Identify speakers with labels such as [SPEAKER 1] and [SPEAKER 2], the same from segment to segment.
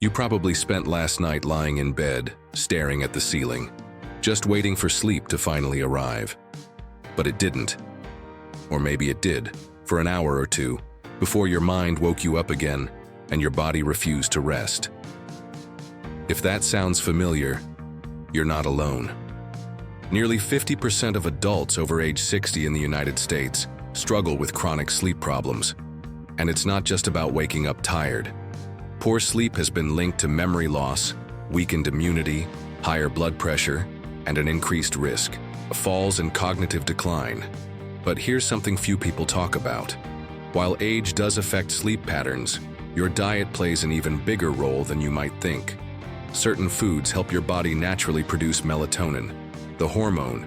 [SPEAKER 1] You probably spent last night lying in bed, staring at the ceiling, just waiting for sleep to finally arrive. But it didn't. Or maybe it did, for an hour or two, before your mind woke you up again and your body refused to rest. If that sounds familiar, you're not alone. Nearly 50% of adults over age 60 in the United States struggle with chronic sleep problems. And it's not just about waking up tired. Poor sleep has been linked to memory loss, weakened immunity, higher blood pressure, and an increased risk of falls and cognitive decline. But here's something few people talk about. While age does affect sleep patterns, your diet plays an even bigger role than you might think. Certain foods help your body naturally produce melatonin, the hormone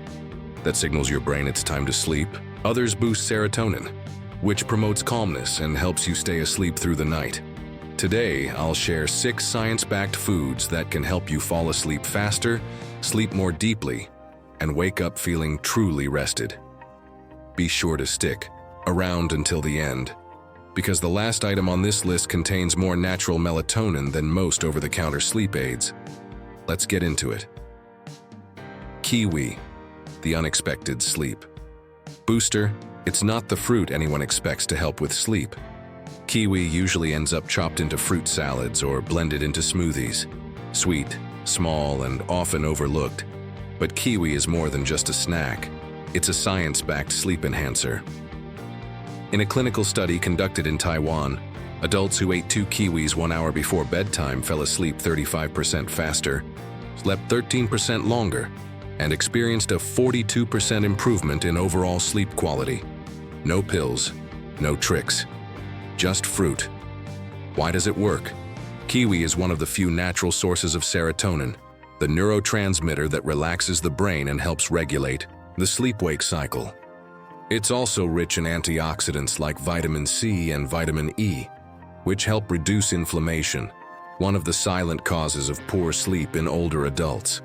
[SPEAKER 1] that signals your brain it's time to sleep. Others boost serotonin, which promotes calmness and helps you stay asleep through the night. Today, I'll share 6 science-backed foods that can help you fall asleep faster, sleep more deeply, and wake up feeling truly rested. Be sure to stick around until the end, because the last item on this list contains more natural melatonin than most over-the-counter sleep aids. Let's get into it. Kiwi, the unexpected sleep booster. It's not the fruit anyone expects to help with sleep. Kiwi usually ends up chopped into fruit salads or blended into smoothies. Sweet, small, and often overlooked. But kiwi is more than just a snack. It's a science-backed sleep enhancer. In a clinical study conducted in Taiwan, adults who ate 2 kiwis 1 hour before bedtime fell asleep 35% faster, slept 13% longer, and experienced a 42% improvement in overall sleep quality. No pills, no tricks, just fruit. Why does it work? Kiwi is one of the few natural sources of serotonin, the neurotransmitter that relaxes the brain and helps regulate the sleep-wake cycle. It's also rich in antioxidants like vitamin C and vitamin E, which help reduce inflammation, one of the silent causes of poor sleep in older adults.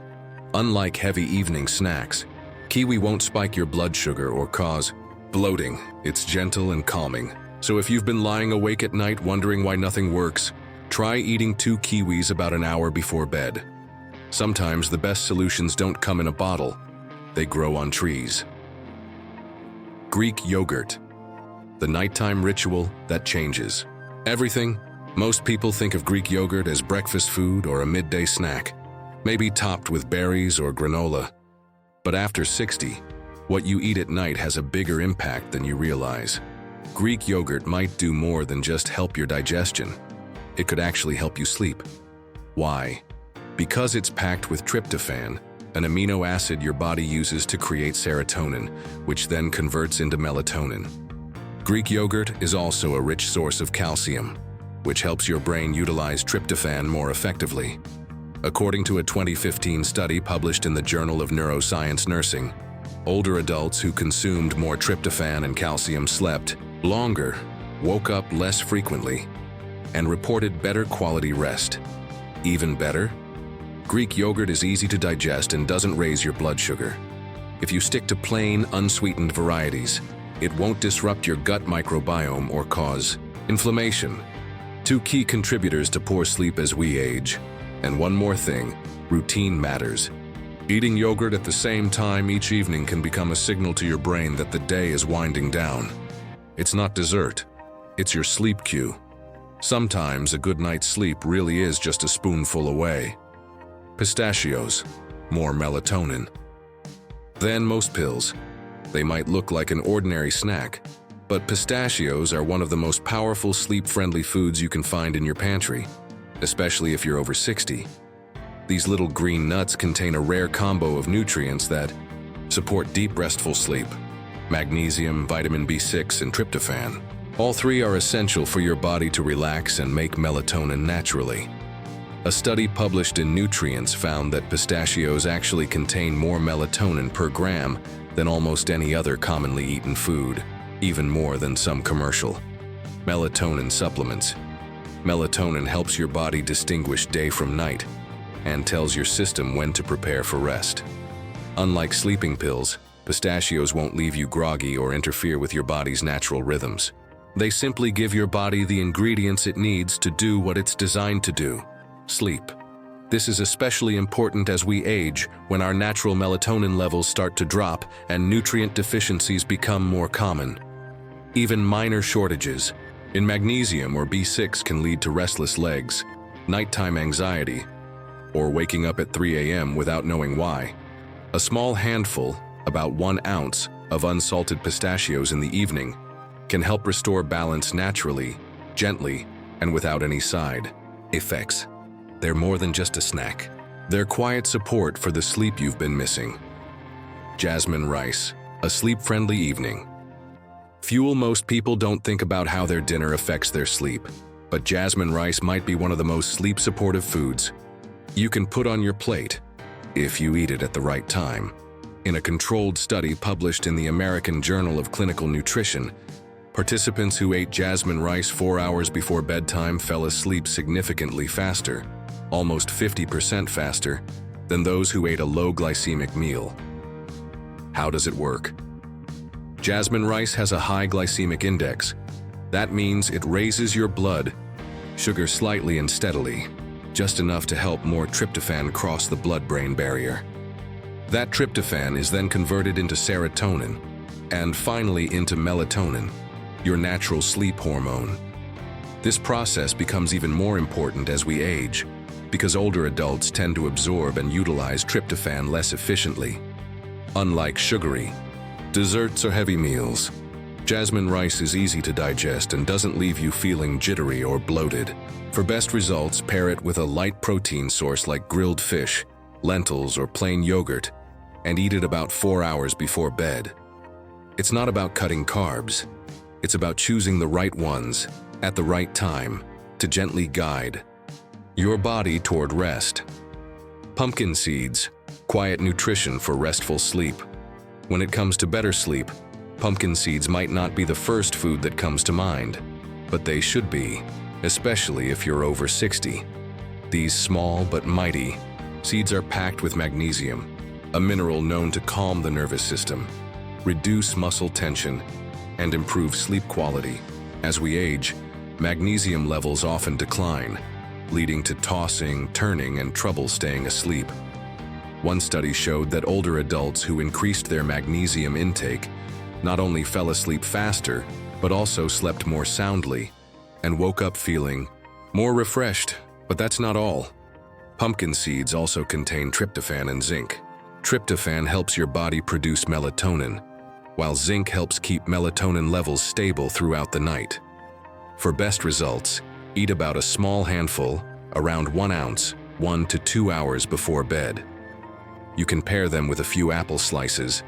[SPEAKER 1] Unlike heavy evening snacks, kiwi won't spike your blood sugar or cause bloating. It's gentle and calming. So if you've been lying awake at night wondering why nothing works, try eating 2 kiwis about an hour before bed. Sometimes the best solutions don't come in a bottle, they grow on trees. Greek yogurt, the nighttime ritual that changes everything. Most people think of Greek yogurt as breakfast food or a midday snack, maybe topped with berries or granola. But after 60, what you eat at night has a bigger impact than you realize. Greek yogurt might do more than just help your digestion. It could actually help you sleep. Why? Because it's packed with tryptophan, an amino acid your body uses to create serotonin, which then converts into melatonin. Greek yogurt is also a rich source of calcium, which helps your brain utilize tryptophan more effectively. According to a 2015 study published in the Journal of Neuroscience Nursing, older adults who consumed more tryptophan and calcium slept longer, woke up less frequently, and reported better quality rest. Even better, Greek yogurt is easy to digest and doesn't raise your blood sugar. If you stick to plain, unsweetened varieties, it won't disrupt your gut microbiome or cause inflammation. 2 key contributors to poor sleep as we age. And one more thing, routine matters. Eating yogurt at the same time each evening can become a signal to your brain that the day is winding down. It's not dessert, it's your sleep cue. Sometimes a good night's sleep really is just a spoonful away. Pistachios, more melatonin than most pills. They might look like an ordinary snack, but pistachios are one of the most powerful sleep-friendly foods you can find in your pantry, especially if you're over 60. These little green nuts contain a rare combo of nutrients that support deep, restful sleep: magnesium, vitamin B6, and tryptophan. All 3 are essential for your body to relax and make melatonin naturally. A study published in Nutrients found that pistachios actually contain more melatonin per gram than almost any other commonly eaten food, even more than some commercial melatonin supplements. Melatonin helps your body distinguish day from night and tells your system when to prepare for rest. Unlike sleeping pills, pistachios won't leave you groggy or interfere with your body's natural rhythms. They simply give your body the ingredients it needs to do what it's designed to do: Sleep. This is especially important as we age, when our natural melatonin levels start to drop and nutrient deficiencies become more common. Even minor shortages in magnesium or B6 can lead to restless legs, nighttime anxiety, or waking up at 3 a.m. without knowing why. A small handful, about 1 ounce, of unsalted pistachios in the evening can help restore balance naturally, gently, and without any side effects. They're more than just a snack. They're quiet support for the sleep you've been missing. Jasmine rice, a sleep-friendly evening. Most people don't think about how their dinner affects their sleep, but jasmine rice might be one of the most sleep-supportive foods you can put on your plate if you eat it at the right time. In a controlled study published in the American Journal of Clinical Nutrition, participants who ate jasmine rice 4 hours before bedtime fell asleep significantly faster, almost 50% faster, than those who ate a low glycemic meal. How does it work? Jasmine rice has a high glycemic index. That means it raises your blood sugar slightly and steadily, just enough to help more tryptophan cross the blood-brain barrier. That tryptophan is then converted into serotonin, and finally into melatonin, your natural sleep hormone. This process becomes even more important as we age, because older adults tend to absorb and utilize tryptophan less efficiently. Unlike sugary desserts or heavy meals, jasmine rice is easy to digest and doesn't leave you feeling jittery or bloated. For best results, pair it with a light protein source like grilled fish, lentils, or plain yogurt, and eat it about 4 hours before bed. It's not about cutting carbs. It's about choosing the right ones at the right time to gently guide your body toward rest. Pumpkin seeds, quiet nutrition for restful sleep. When it comes to better sleep, pumpkin seeds might not be the first food that comes to mind, but they should be, especially if you're over 60. These small but mighty seeds are packed with magnesium, a mineral known to calm the nervous system, reduce muscle tension, and improve sleep quality. As we age, magnesium levels often decline, leading to tossing, turning, and trouble staying asleep. One study showed that older adults who increased their magnesium intake not only fell asleep faster, but also slept more soundly and woke up feeling more refreshed. But that's not all. Pumpkin seeds also contain tryptophan and zinc. Tryptophan helps your body produce melatonin, while zinc helps keep melatonin levels stable throughout the night. For best results, eat about a small handful, around 1 ounce, 1 to 2 hours before bed. You can pair them with a few apple slices,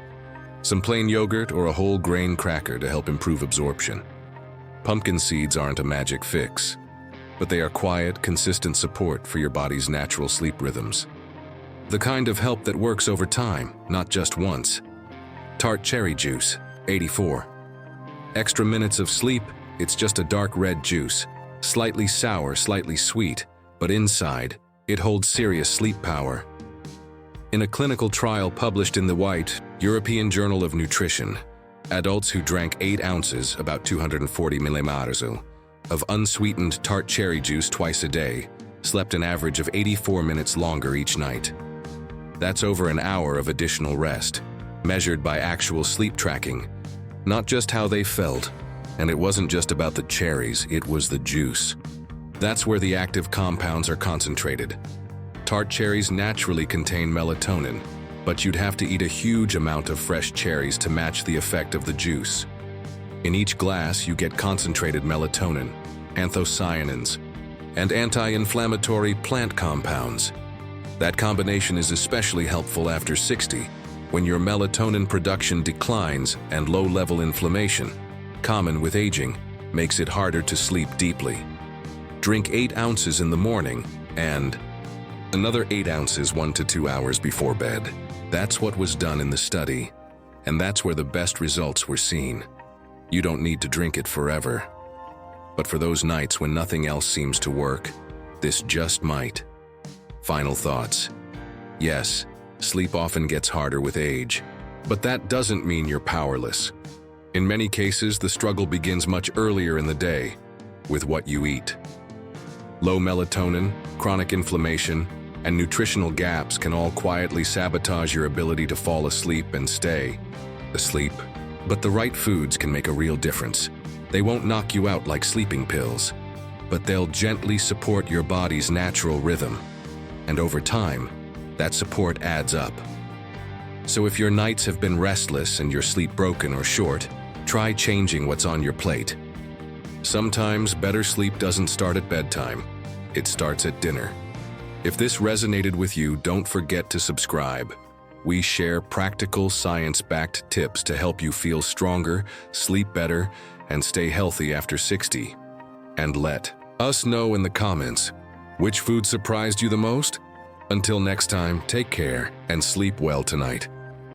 [SPEAKER 1] some plain yogurt, or a whole grain cracker to help improve absorption. Pumpkin seeds aren't a magic fix, but they are quiet, consistent support for your body's natural sleep rhythms. The kind of help that works over time, not just once. Tart cherry juice, 84. Extra minutes of sleep, it's just a dark red juice, slightly sour, slightly sweet, but inside, it holds serious sleep power. In a clinical trial published in the White European Journal of Nutrition, adults who drank 8 ounces, about 240 milliliters, of unsweetened tart cherry juice twice a day slept an average of 84 minutes longer each night. That's over an hour of additional rest, measured by actual sleep tracking, not just how they felt. And it wasn't just about the cherries, it was the juice. That's where the active compounds are concentrated. Tart cherries naturally contain melatonin, but you'd have to eat a huge amount of fresh cherries to match the effect of the juice. In each glass, you get concentrated melatonin, anthocyanins, and anti-inflammatory plant compounds. That combination is especially helpful after 60, when your melatonin production declines and low-level inflammation, common with aging, makes it harder to sleep deeply. Drink 8 ounces in the morning and another 8 ounces 1 to 2 hours before bed. That's what was done in the study, and that's where the best results were seen. You don't need to drink it forever. But for those nights when nothing else seems to work, this just might. Final thoughts. Yes, sleep often gets harder with age, but that doesn't mean you're powerless. In many cases, the struggle begins much earlier in the day, with what you eat. Low melatonin, chronic inflammation, and nutritional gaps can all quietly sabotage your ability to fall asleep and stay asleep. But the right foods can make a real difference. They won't knock you out like sleeping pills, but they'll gently support your body's natural rhythm. And over time, that support adds up. So if your nights have been restless and your sleep broken or short, try changing what's on your plate. Sometimes better sleep doesn't start at bedtime. It starts at dinner. If this resonated with you, don't forget to subscribe. We share practical, science-backed tips to help you feel stronger, sleep better, and stay healthy after 60. And let us know in the comments, which food surprised you the most? Until next time, take care and sleep well tonight.